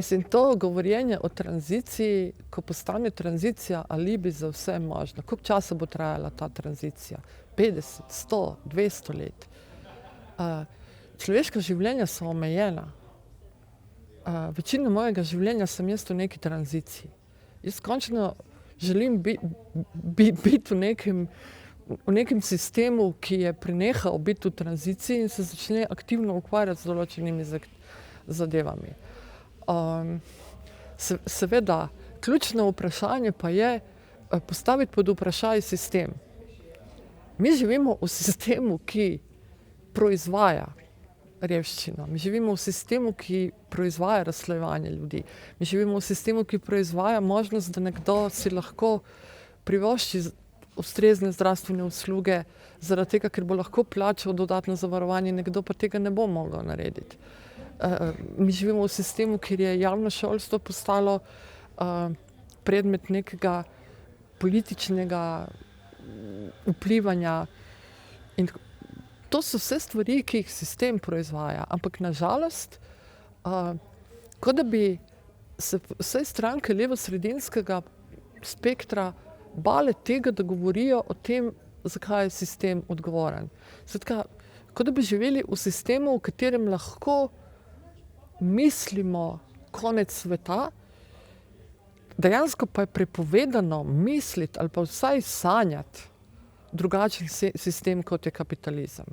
Mislim, to govorjenje o tranziciji, ko postane tranzicija alibi za vse možno. Koliko časa bo trajala ta tranzicija? 50, 100, 200 let? Človeška življenja so omejena. Večino mojega življenja sem jaz v neki tranziciji. Jaz končno želim biti v nekem sistemu, ki je prenehal biti v tranziciji in se začne aktivno ukvarjati z določenimi zadevami. Seveda, ključno vprašanje pa je postaviti pod vprašaj sistem. Mi živimo v sistemu, ki proizvaja revščino. Mi živimo v sistemu, ki proizvaja razslojevanje ljudi. Mi živimo v sistemu, ki proizvaja možnost, da nekdo si lahko privošči ustrezne zdravstvene usluge, zaradi tega, ker bo lahko plačal dodatno zavarovanje, nekdo pa tega ne bo mogel narediti. Mi živimo v sistemu, kjer je javno šolstvo postalo predmet nekega političnega vplivanja. In to so vse stvari, ki jih sistem proizvaja. Ampak na žalost, kot da bi se vse stranke levosredinskega spektra bale tega, da govorijo o tem, zakaj je sistem odgovoren. Skratka, kot da bi živeli v sistemu, v katerem lahko mislimo konec sveta, dejansko pa je prepovedano misliti ali pa vsaj sanjati drugačen sistem, kot je kapitalizem.